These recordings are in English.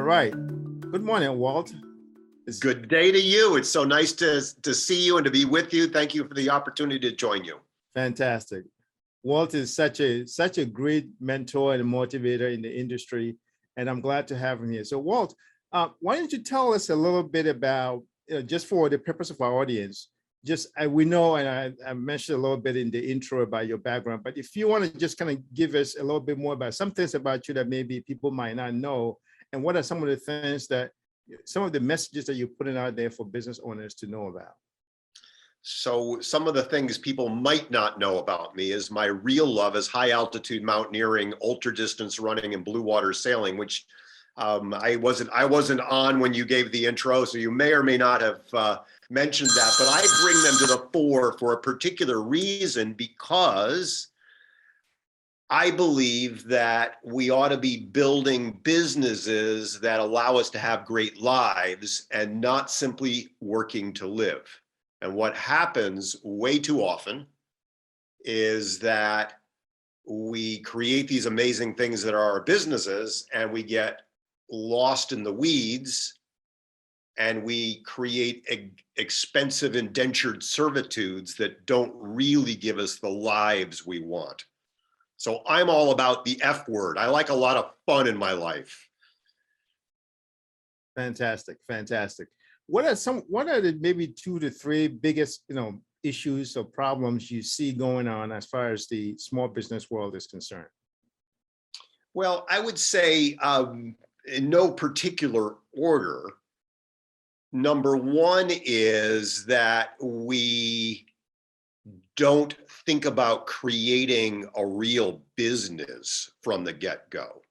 right. Good morning, Walt. Good day to you. It's so nice to see you and to be with you. Thank you for the opportunity to join you. Fantastic. Walt is such a great mentor and motivator in the industry, and I'm glad to have him here. So, Walt, why don't you tell us a little bit about, just for the purpose of our audience, we know, and I mentioned a little bit in the intro about your background, but if you want to just kind of give us a little bit more about some things about you that maybe people might not know, and what are some of the things some of the messages that you're putting out there for business owners to know about? So some of the things people might not know about me is my real love is high altitude mountaineering, ultra distance running, and blue water sailing, which I wasn't on when you gave the intro, so you may or may not have mentioned that, but I bring them to the fore for a particular reason, because I believe that we ought to be building businesses that allow us to have great lives and not simply working to live. And what happens way too often is that we create these amazing things that are our businesses and we get lost in the weeds and we create expensive indentured servitudes that don't really give us the lives we want. So I'm all about the F word. I like a lot of fun in my life. Fantastic, fantastic. What are the maybe 2 to 3 biggest, issues or problems you see going on as far as the small business world is concerned? Well, I would say in no particular order. Number one is that we don't think about creating a real business from the get-go,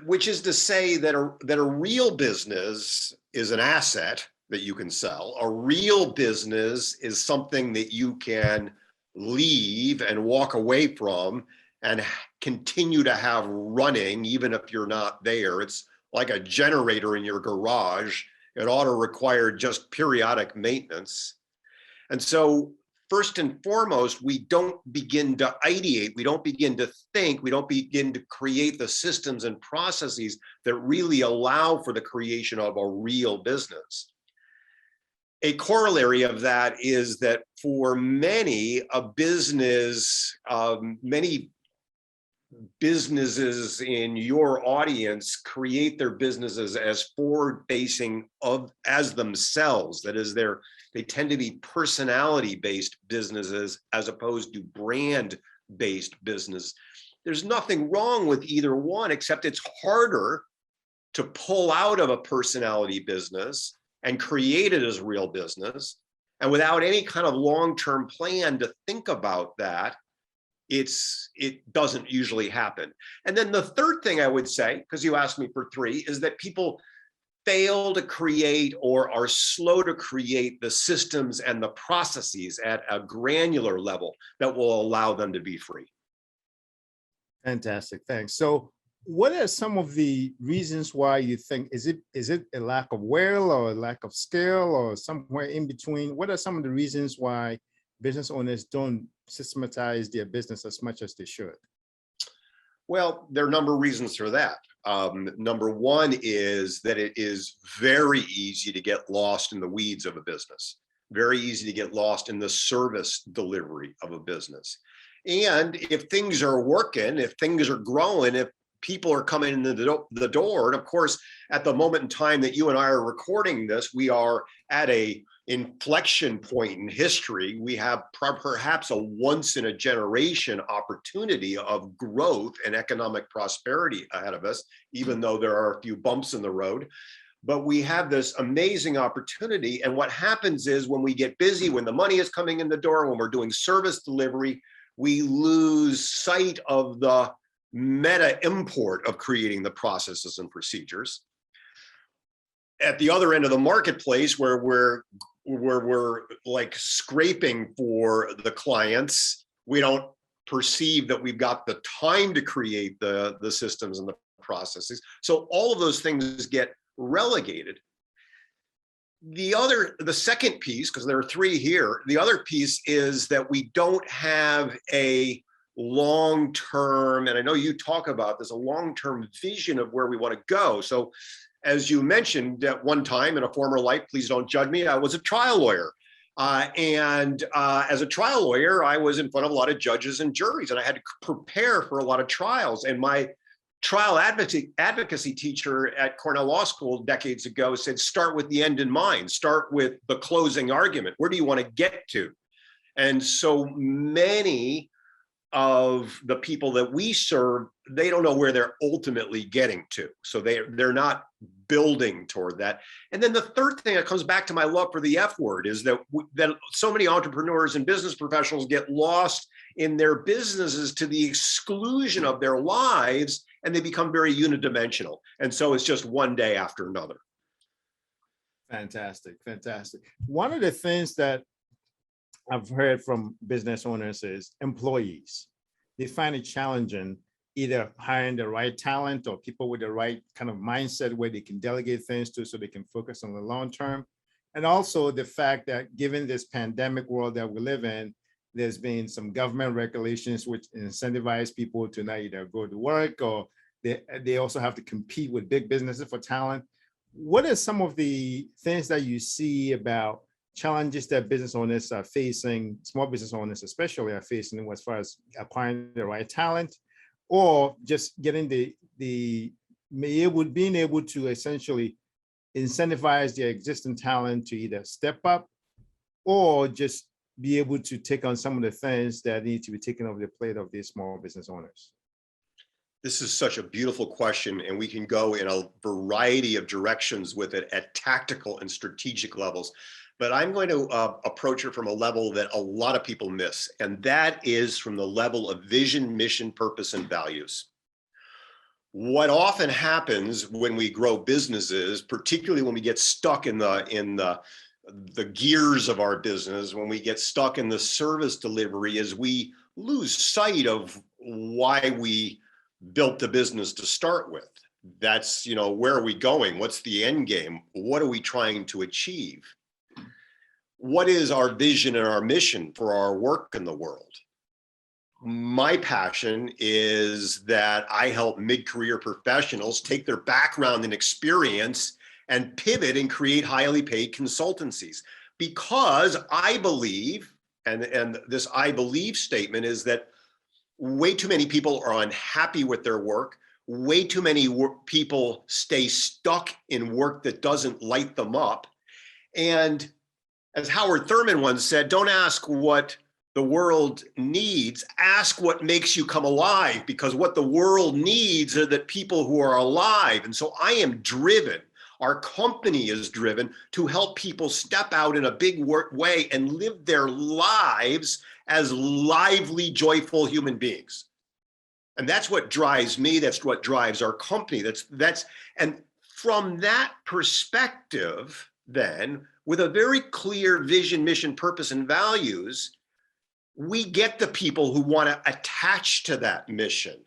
which is to say that a real business is an asset that you can sell. A real business is something that you can leave and walk away from and continue to have running even if you're not there. It's like a generator in your garage. It ought to require just periodic maintenance. And so first and foremost, we don't begin to ideate, we don't begin to think, we don't begin to create the systems and processes that really allow for the creation of a real business. A corollary of that is that for many businesses in your audience create their businesses as forward-facing as themselves. That is, they tend to be personality-based businesses as opposed to brand-based business. There's nothing wrong with either one, except it's harder to pull out of a personality business and create it as a real business. And without any kind of long-term plan to think about that, it doesn't usually happen. And then the third thing I would say, because you asked me for 3, is that people fail to create or are slow to create the systems and the processes at a granular level that will allow them to be free. Fantastic, thanks. So what are some of the reasons why you think, is it a lack of will or a lack of skill or somewhere in between? What are some of the reasons why business owners don't systematize their business as much as they should? Well, there are a number of reasons for that. Number one is that it is very easy to get lost in the weeds of a business, very easy to get lost in the service delivery of a business. And if things are working, if things are growing, if people are coming in the door, and of course, at the moment in time that you and I are recording this, we are at a inflection point in history. We have perhaps a once in a generation opportunity of growth and economic prosperity ahead of us, even though there are a few bumps in the road. But we have this amazing opportunity. And what happens is when we get busy, when the money is coming in the door, when we're doing service delivery, we lose sight of the meta import of creating the processes and procedures. At the other end of the marketplace, where we're like scraping for the clients, we don't perceive that we've got the time to create the systems and the processes. So all of those things get relegated. The second piece, because there are 3 here, the other piece is that we don't have a long-term, and I know you talk about this, a long-term vision of where we want to go. So as you mentioned at one time in a former life, please don't judge me, I was a trial lawyer. As a trial lawyer, I was in front of a lot of judges and juries, and I had to prepare for a lot of trials. And my trial advocacy teacher at Cornell Law School decades ago said, start with the end in mind, start with the closing argument. Where do you want to get to? And so many of the people that we serve, they don't know where they're ultimately getting to. So they're not building toward that. And then the third thing that comes back to my love for the F word is that so many entrepreneurs and business professionals get lost in their businesses to the exclusion of their lives, and they become very unidimensional. And so it's just one day after another. Fantastic, fantastic. One of the things that I've heard from business owners is employees. They find it challenging either hiring the right talent or people with the right kind of mindset where they can delegate things to so they can focus on the long term. And also the fact that given this pandemic world that we live in, there's been some government regulations which incentivize people to not either go to work or they also have to compete with big businesses for talent. What are some of the things that you see about challenges that business owners are facing, small business owners especially are facing as far as acquiring the right talent or just getting being able to essentially incentivize their existing talent to either step up or just be able to take on some of the things that need to be taken off the plate of these small business owners? This is such a beautiful question, and we can go in a variety of directions with it at tactical and strategic levels. But I'm going to approach it from a level that a lot of people miss, and that is from the level of vision, mission, purpose, and values. What often happens when we grow businesses, particularly when we get stuck in the gears of our business, when we get stuck in the service delivery, is we lose sight of why we built the business to start with. That's, where are we going? What's the end game? What are we trying to achieve? What is our vision and our mission for our work in the world? My passion is that I help mid-career professionals take their background and experience and pivot and create highly paid consultancies, because I believe, and this I believe statement is that way too many people are unhappy with their work. Way too many people stay stuck in work that doesn't light them up. And as Howard Thurman once said, don't ask what the world needs, ask what makes you come alive, because what the world needs are the people who are alive. And so I am driven, our company is driven to help people step out in a big way and live their lives as lively, joyful human beings. And that's what drives me. That's what drives our company. And from that perspective, then, with a very clear vision, mission, purpose, and values, we get the people who want to attach to that mission.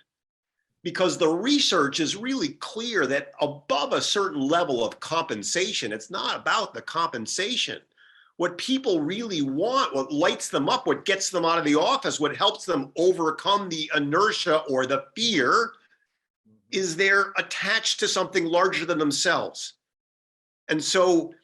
Because the research is really clear that above a certain level of compensation, it's not about the compensation. What people really want, what lights them up, what gets them out of the office, what helps them overcome the inertia or the fear, is they're attached to something larger than themselves. And so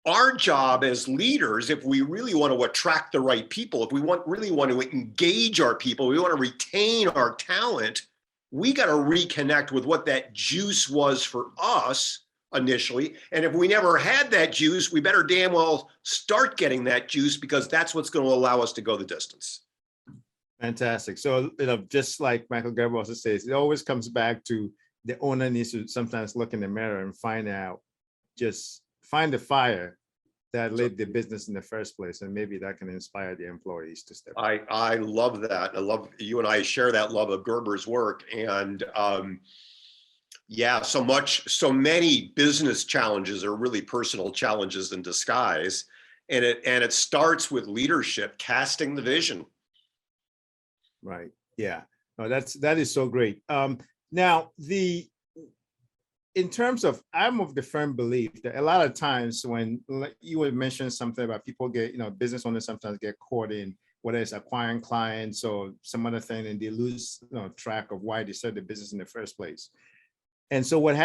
our job as leaders, if we really want to attract the right people, if we really want to engage our people, we want to retain our talent, we got to reconnect with what that juice was for us initially. And if we never had that juice, we better damn well start getting that juice, because that's what's going to allow us to go the distance. Fantastic. So, just like Michael Gerber also says, it always comes back to the owner needs to sometimes look in the mirror and find the fire that lit the business in the first place. And maybe that can inspire the employees to step up. I love that. I love, you and I share that love of Gerber's work. And so many business challenges are really personal challenges in disguise. And it starts with leadership, casting the vision. Right. Yeah. No, that is so great. Now, in terms of, I'm of the firm belief that a lot of times when you would mention something about people get, business owners sometimes get caught in whether it's acquiring clients or some other thing, and they lose track of why they started the business in the first place. And so what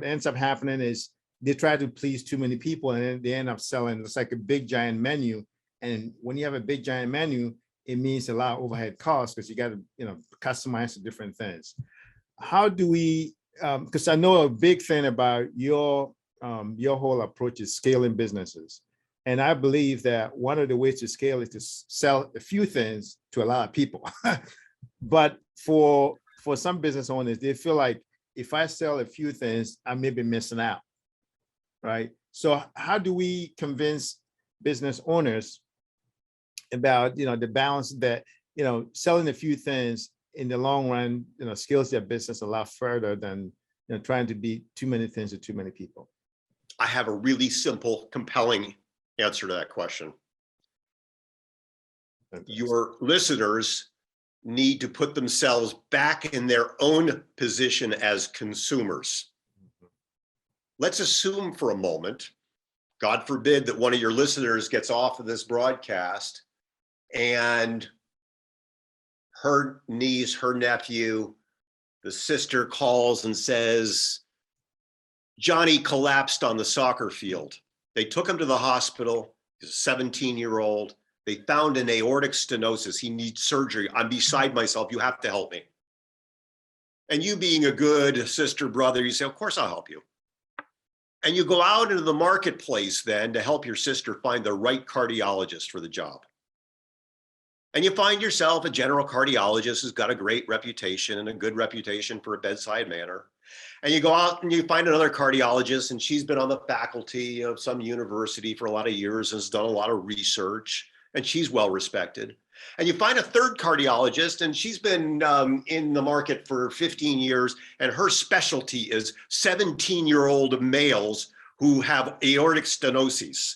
ends up happening is they try to please too many people, and then they end up selling. It's like a big giant menu. And when you have a big giant menu, it means a lot of overhead costs because you got to customize to different things. How do we? Because I know a big thing about your whole approach is scaling businesses, and I believe that one of the ways to scale is to sell a few things to a lot of people. But for some business owners, they feel like if I sell a few things, I may be missing out, right? So how do we convince business owners about the balance that selling a few things in the long run scales their business a lot further than trying to be too many things to too many people? I have a really simple, compelling answer to that question. Fantastic. Your listeners need to put themselves back in their own position as consumers. Let's assume for a moment, God forbid, that one of your listeners gets off of this broadcast and her niece, her nephew, the sister calls and says, Johnny collapsed on the soccer field. They took him to the hospital. He's a 17-year-old. They found an aortic stenosis. He needs surgery. I'm beside myself. You have to help me. And you being a good sister, brother, you say, of course I'll help you. And you go out into the marketplace then to help your sister find the right cardiologist for the job. And you find yourself a general cardiologist who's got a great reputation and a good reputation for a bedside manner. And you go out and you find another cardiologist, and she's been on the faculty of some university for a lot of years and has done a lot of research, and she's well respected. And you find a third cardiologist, and she's been in the market for 15 years, and her specialty is 17-year-old males who have aortic stenosis.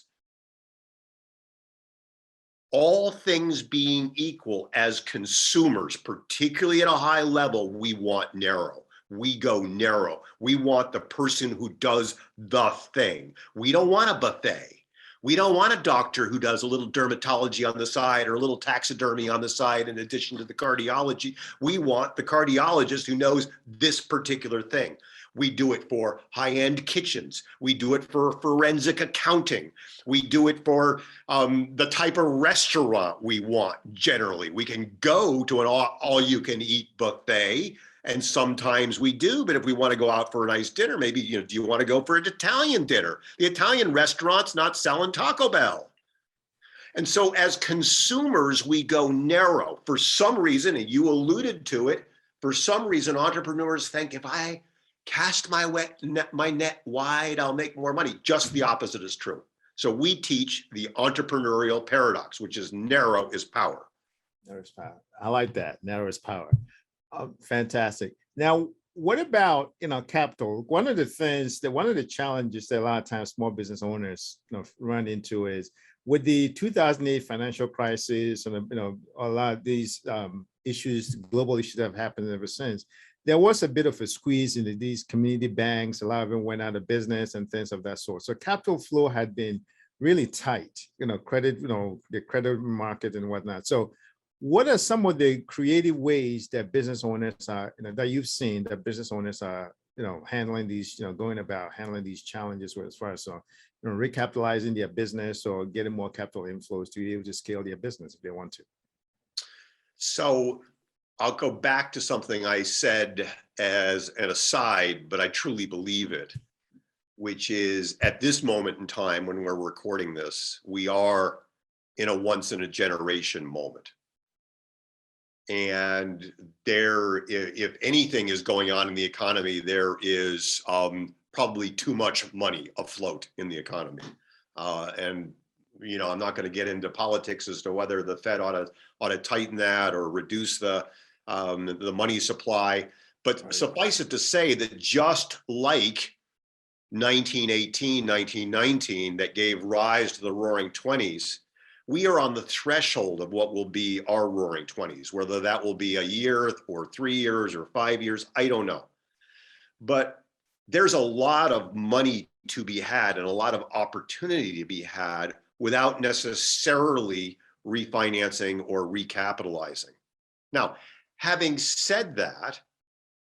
All things being equal, as consumers, particularly at a high level, we want narrow. We go narrow. We want the person who does the thing. We don't want a buffet. We don't want a doctor who does a little dermatology on the side or a little taxidermy on the side in addition to the cardiology. We want the cardiologist who knows this particular thing. We do it for high-end kitchens. We do it for forensic accounting. We do it for the type of restaurant we want generally. We can go to an all-you-can-eat buffet, and sometimes we do, but if we want to go out for a nice dinner, maybe, do you want to go for an Italian dinner? The Italian restaurant's not selling Taco Bell. And so as consumers, we go narrow. For some reason, and you alluded to it, for some reason, entrepreneurs think if I cast my net wide, I'll make more money. Just the opposite is true. So we teach the entrepreneurial paradox, which is narrow is power. Narrow is power. I like that. Narrow is power. Fantastic. Now, what about capital? One of the challenges that a lot of times small business owners run into is with the 2008 financial crisis and a lot of these issues, global issues that have happened ever since. There was a bit of a squeeze into these community banks. A lot of them went out of business and things of that sort. So capital flow had been really tight, credit, the credit market and whatnot. So what are some of the creative ways that business owners are, that you've seen that business owners are, handling these, going about handling these challenges as far as, recapitalizing their business or getting more capital inflows to be able to scale their business if they want to? So I'll go back to something I said as an aside, but I truly believe it, which is at this moment in time when we're recording this, we are in a once in a generation moment. And there, if anything is going on in the economy, there is probably too much money afloat in the economy. And I'm not going to get into politics as to whether the Fed ought to tighten that or reduce the money supply. But right. Suffice it to say that just like 1918, 1919, that gave rise to the Roaring '20s, we are on the threshold of what will be our Roaring '20s, whether that will be a year or 3 years or 5 years, I don't know. But there's a lot of money to be had and a lot of opportunity to be had without necessarily refinancing, or recapitalizing. Now, having said that,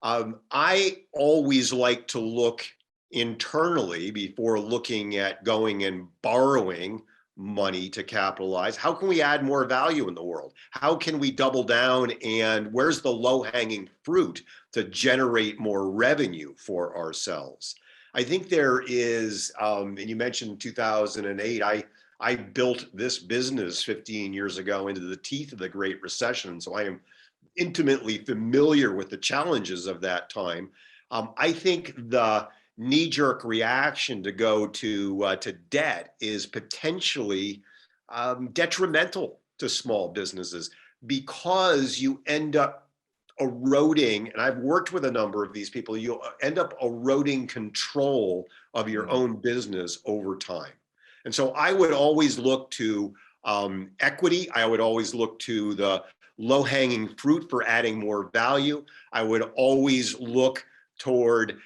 I always like to look internally before looking at going and borrowing money to capitalize. How can we add more value in the world? How can we double down, and where's the low-hanging fruit to generate more revenue for ourselves? I think there is, and you mentioned 2008, I built this business 15 years ago into the teeth of the Great Recession. So I am intimately familiar with the challenges of that time. I think the knee-jerk reaction to go to debt is potentially detrimental to small businesses, because you end up eroding, and I've worked with a number of these people, you end up eroding control of your own business over time. And so I would always look to equity. I would always look to the low-hanging fruit for adding more value. I would always look toward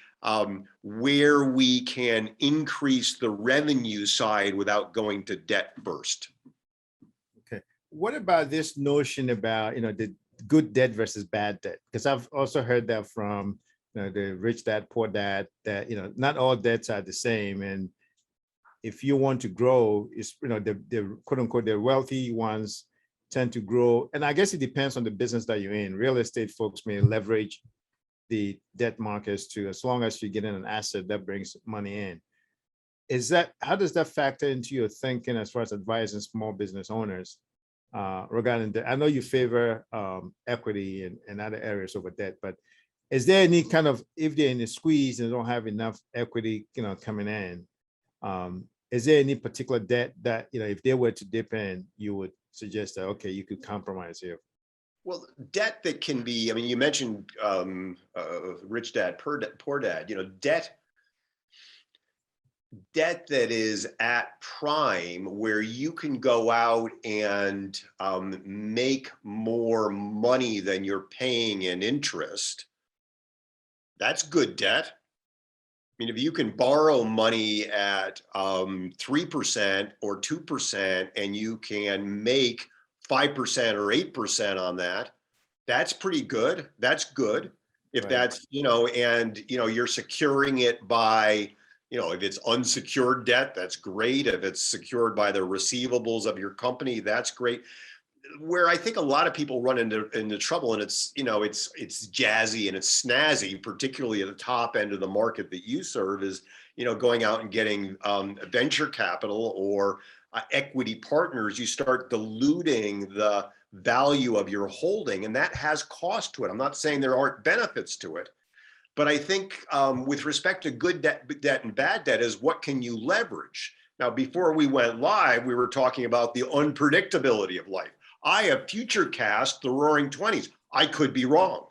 where we can increase the revenue side without going to debt first. Okay. What about this notion about, the good debt versus bad debt? Because I've also heard that from the rich dad, poor dad, that, not all debts are the same. And if you want to grow, it's, the quote unquote, the wealthy ones tend to grow. And I guess it depends on the business that you're in. Real estate folks may leverage the debt markets too, as long as you get in an asset that brings money in. How does that factor into your thinking as far as advising small business owners regarding that? I know you favor equity and other areas over debt, but is there any kind of, if they're in a squeeze and don't have enough equity, coming in, is there any particular debt that, if they were to dip in, you would suggest that, okay, you could compromise here? Well, debt that can be, I mean, you mentioned rich dad, poor dad, debt that is at prime, where you can go out and make more money than you're paying in interest. That's good debt. I mean, if you can borrow money at 3% or 2%, and you can make 5% or 8% on that, that's pretty good. That's good. If that's, and, you're securing it by, if it's unsecured debt, that's great. If it's secured by the receivables of your company, that's great. Where I think a lot of people run into trouble, and it's, it's jazzy and it's snazzy, particularly at the top end of the market that you serve, is, going out and getting venture capital or equity partners. You start diluting the value of your holding, and that has cost to it. I'm not saying there aren't benefits to it, but I think with respect to good debt and bad debt is, what can you leverage? Now, before we went live, we were talking about the unpredictability of life. I have future cast the roaring 20s. I could be wrong.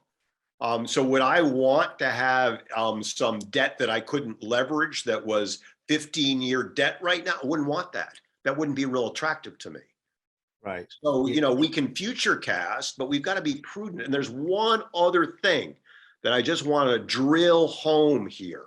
So would I want to have some debt that I couldn't leverage that was 15-year debt right now? I wouldn't want that. That wouldn't be real attractive to me. Right. So, we can future cast, but we've got to be prudent. And there's one other thing that I just want to drill home here.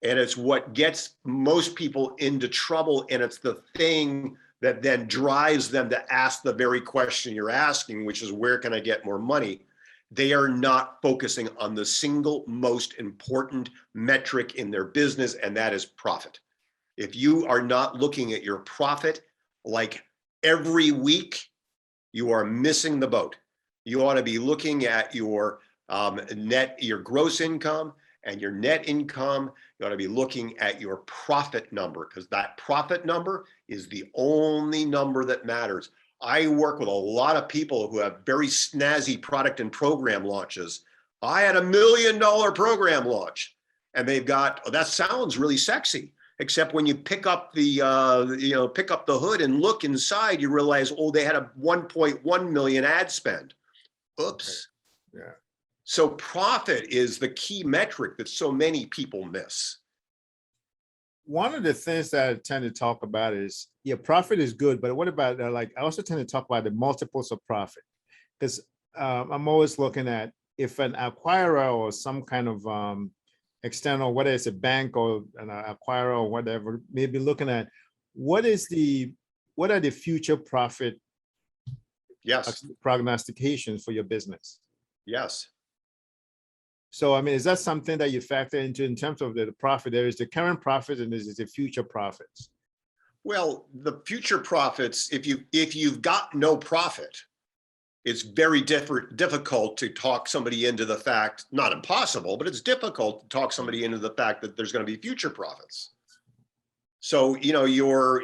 And it's what gets most people into trouble. And it's the thing that then drives them to ask the very question you're asking, which is, where can I get more money? They are not focusing on the single most important metric in their business, and that is profit. If you are not looking at your profit like every week, you are missing the boat. You ought to be looking at your your gross income and your net income. You ought to be looking at your profit number, because that profit number is the only number that matters. I work with a lot of people who have very snazzy product and program launches. I had $1 million program launch, and they've got, that sounds really sexy, except when you pick up the pick up the hood and look inside, you realize, they had a 1.1 million ad spend. Oops. Yeah. So profit is the key metric that so many people miss. One of the things that I tend to talk about is, profit is good, but what about I also tend to talk about the multiples of profit, because I'm always looking at, if an acquirer or some kind of external, whether it's a bank or an acquirer or whatever, maybe looking at what are the future profit Yes. prognostications for your business. Yes. So, I mean, is that something that you factor into in terms of the profit? There is the current profit and there's the future profits. Well, the future profits, if you've got no profit, it's very difficult to talk somebody into the fact, not impossible, but it's difficult to talk somebody into the fact that there's going to be future profits. So, your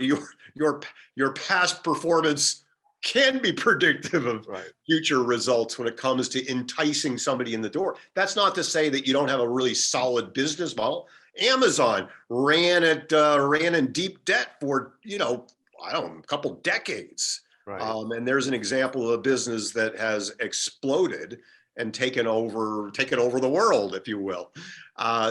past performance can be predictive of future results when it comes to enticing somebody in the door. That's not to say that you don't have a really solid business model. Amazon ran in deep debt for, I don't know, a couple decades. Right. And there's an example of a business that has exploded and taken over the world, if you will.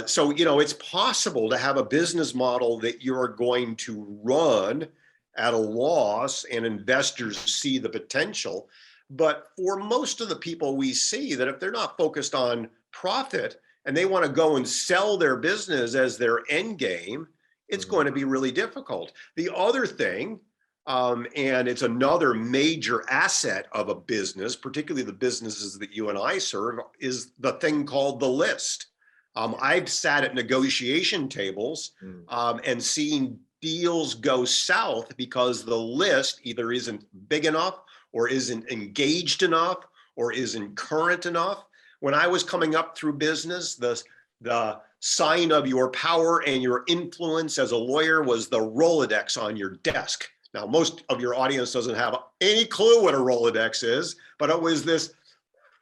So, it's possible to have a business model that you're going to run at a loss and investors see the potential. But for most of the people, we see that if they're not focused on profit and they want to go and sell their business as their end game, it's going to be really difficult. The other thing, and it's another major asset of a business, particularly the businesses that you and I serve, is the thing called the list. I've sat at negotiation tables and seen deals go south because the list either isn't big enough or isn't engaged enough or isn't current enough. When I was coming up through business, the sign of your power and your influence as a lawyer was the Rolodex on your desk. Now, most of your audience doesn't have any clue what a Rolodex is, but it was this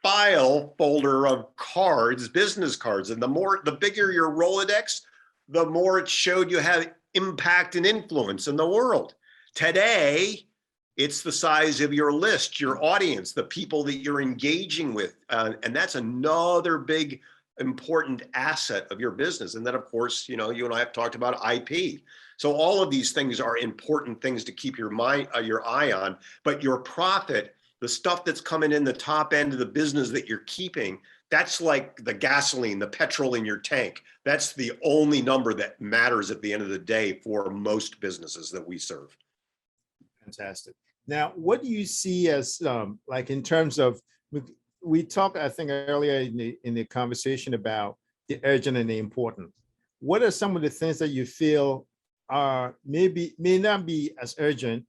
file folder of cards, business cards. And the bigger your Rolodex, the more it showed you had impact and influence in the world. Today, it's the size of your list, your audience, the people that you're engaging with. And that's another big important asset of your business. And then, of course, you and I have talked about IP. So all of these things are important things to keep your eye on. But your profit, the stuff that's coming in the top end of the business that you're keeping, that's like the gasoline, the petrol in your tank. That's the only number that matters at the end of the day for most businesses that we serve. Fantastic. Now, what do you see as like in terms of, we talked, I think, earlier in the conversation about the urgent and the important. What are some of the things that you feel are may not be as urgent,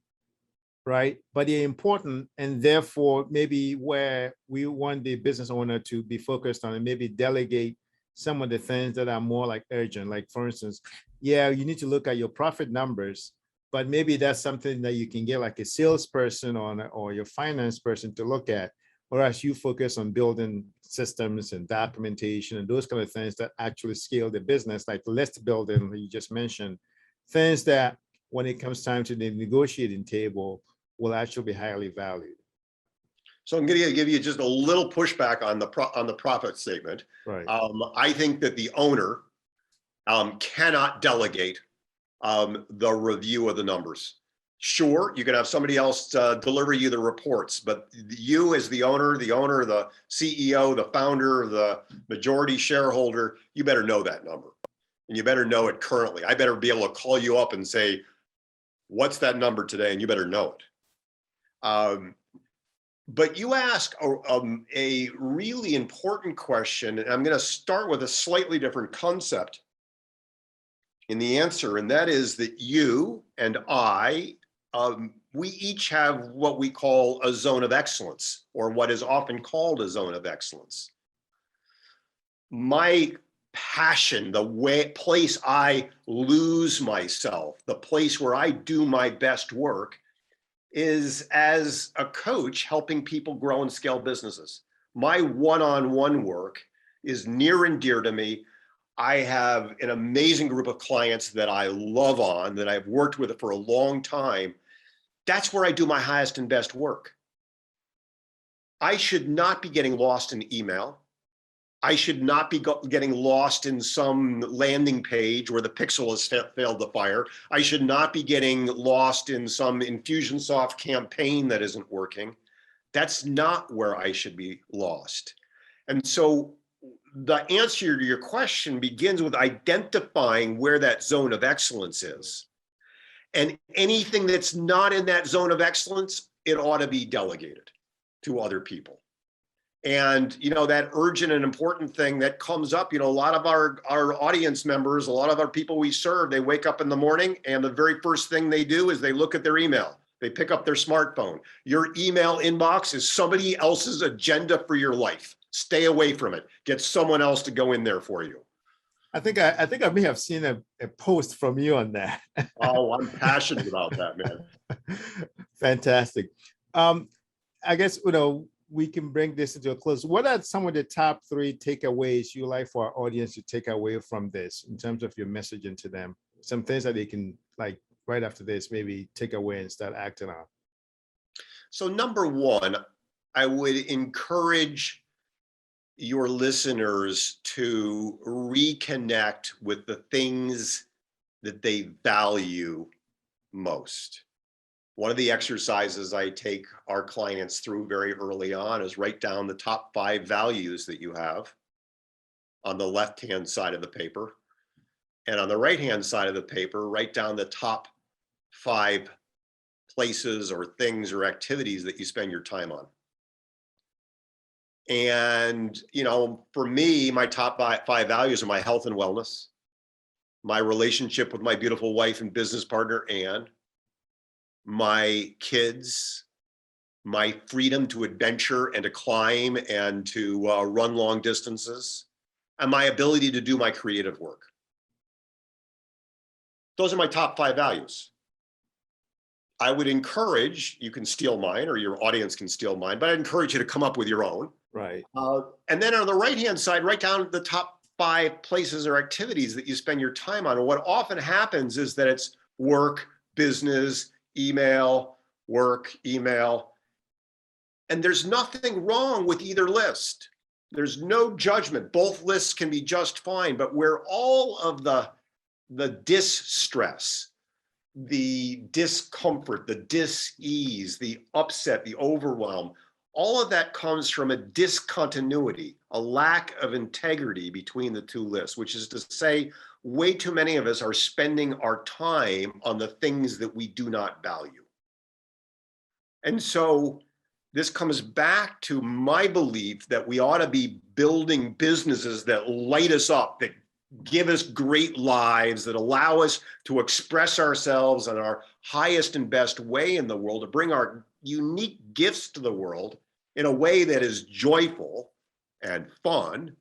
right, but they're important, and therefore maybe where we want the business owner to be focused on and maybe delegate some of the things that are more like urgent? Like, for instance, yeah, you need to look at your profit numbers, but maybe that's something that you can get like a salesperson or your finance person to look at, whereas you focus on building systems and documentation and those kind of things that actually scale the business, like list building that you just mentioned, things that when it comes time to the negotiating table will actually be highly valued. So I'm going to give you just a little pushback on the profit statement. Right. I think that the owner cannot delegate the review of the numbers. Sure, you can have somebody else deliver you the reports, but you as the owner, the CEO, the founder, the majority shareholder, you better know that number. And you better know it currently. I better be able to call you up and say, what's that number today? And you better know it. But you ask a really important question, and I'm going to start with a slightly different concept in the answer, and that is that you and I, we each have what we call a zone of excellence, or what is often called a zone of excellence. My passion, the place I lose myself, the place where I do my best work, is as a coach helping people grow and scale businesses. My one-on-one work is near and dear to me. I have an amazing group of clients that I love on, that I've worked with for a long time. That's where I do my highest and best work. I should not be getting lost in email. I should not be getting lost in some landing page where the pixel has failed to fire. I should not be getting lost in some Infusionsoft campaign that isn't working. That's not where I should be lost. And so the answer to your question begins with identifying where that zone of excellence is. And anything that's not in that zone of excellence, it ought to be delegated. to other people. And, that urgent and important thing that comes up, a lot of our audience members, a lot of our people we serve, they wake up in the morning and the very first thing they do is they look at their email. They pick up their smartphone. Your email inbox is somebody else's agenda for your life. Stay away from it. Get someone else to go in there for you. I think I may have seen a post from you on that. Oh, I'm passionate about that, man. Fantastic. I guess, we can bring this into a close. What are some of the top 3 takeaways you like for our audience to take away from this in terms of your messaging to them? Some things that they can, like, right after this, maybe take away and start acting on. So number 1, I would encourage your listeners to reconnect with the things that they value most. One of the exercises I take our clients through very early on is write down the top 5 values that you have on the left-hand side of the paper. And on the right-hand side of the paper, write down the top 5 places or things or activities that you spend your time on. And, for me, my top 5 values are my health and wellness, my relationship with my beautiful wife and business partner, Anne, my kids, my freedom to adventure and to climb and to run long distances, and my ability to do my creative work. Those are my top 5 values. I would encourage, you can steal mine or your audience can steal mine, but I'd encourage you to come up with your own. Right. And then on the right-hand side, write down the top 5 places or activities that you spend your time on. And what often happens is that it's work, business, email, work, email. And there's nothing wrong with either list. There's no judgment. Both lists can be just fine, but where all of the distress, the discomfort, the dis-ease, the upset, the overwhelm, all of that comes from a discontinuity, a lack of integrity between the 2 lists, which is to say, way too many of us are spending our time on the things that we do not value. And so this comes back to my belief that we ought to be building businesses that light us up, that give us great lives, that allow us to express ourselves in our highest and best way in the world, to bring our unique gifts to the world in a way that is joyful and fun.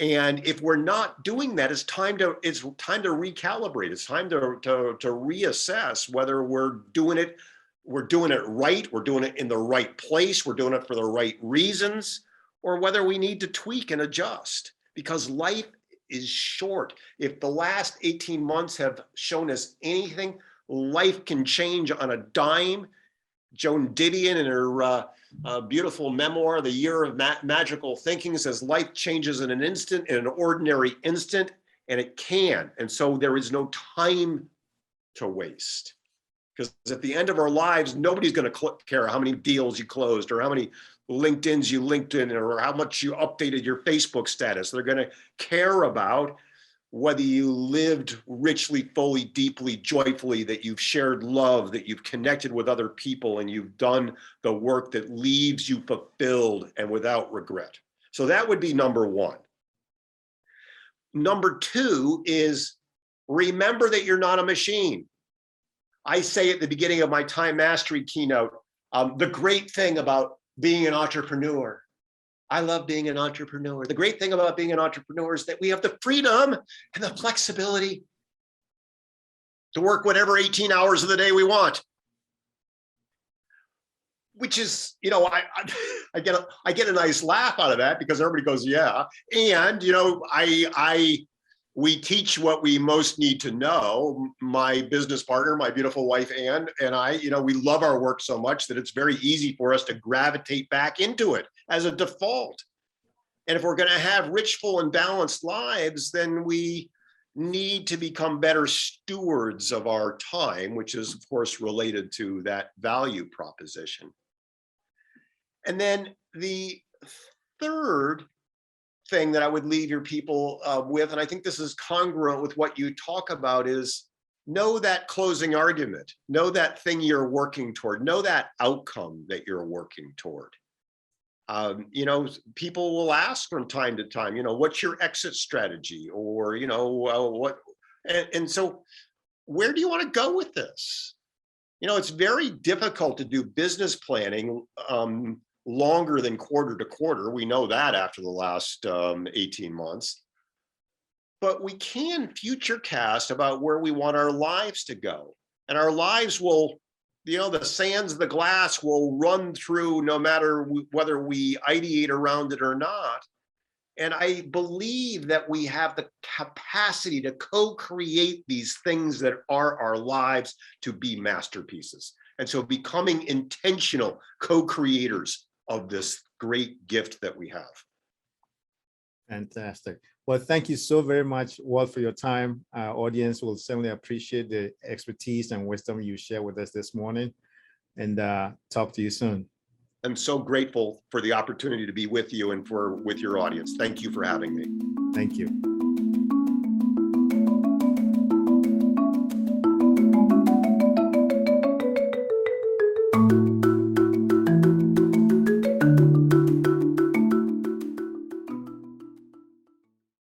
And if we're not doing that, it's time to recalibrate. It's time to reassess whether we're doing it right, we're doing it in the right place, we're doing it for the right reasons, or whether we need to tweak and adjust, because life is short. If the last 18 months have shown us anything, life can change on a dime. Joan Didion, in her beautiful memoir, The Year of Magical Thinking, says life changes in an instant, in an ordinary instant, and it can. And so there is no time to waste. Because at the end of our lives, nobody's going to care how many deals you closed or how many LinkedIns you linked in or how much you updated your Facebook status. They're going to care about whether you lived richly, fully, deeply, joyfully, that you've shared love, that you've connected with other people, and you've done the work that leaves you fulfilled and without regret. So that would be number 1. Number 2 is remember that you're not a machine. I say at the beginning of my time mastery keynote, the great thing about being an entrepreneur, I love being an entrepreneur. The great thing about being an entrepreneur is that we have the freedom and the flexibility to work whatever 18 hours of the day we want. Which is, I get a nice laugh out of that because everybody goes, yeah. And, we teach what we most need to know. My business partner, my beautiful wife, Anne, and I, we love our work so much that it's very easy for us to gravitate back into it as a default. And if we're going to have rich, full, and balanced lives, then we need to become better stewards of our time, which is, of course, related to that value proposition. And then the third thing that I would leave your people with, and I think this is congruent with what you talk about, is know that closing argument, know that thing you're working toward, know that outcome that you're working toward. People will ask from time to time, what's your exit strategy, or what, and so where do you want to go with this? It's very difficult to do business planning longer than quarter to quarter. We know that after the last 18 months. But we can future cast about where we want our lives to go. And our lives will, the sands of the glass will run through no matter whether we ideate around it or not. And I believe that we have the capacity to co-create these things that are our lives to be masterpieces. And so becoming intentional co-creators of this great gift that we have. Fantastic. Well, thank you so very much, Walt, for your time. Our audience will certainly appreciate the expertise and wisdom you share with us this morning, and talk to you soon. I'm so grateful for the opportunity to be with you and with your audience. Thank you for having me. Thank you.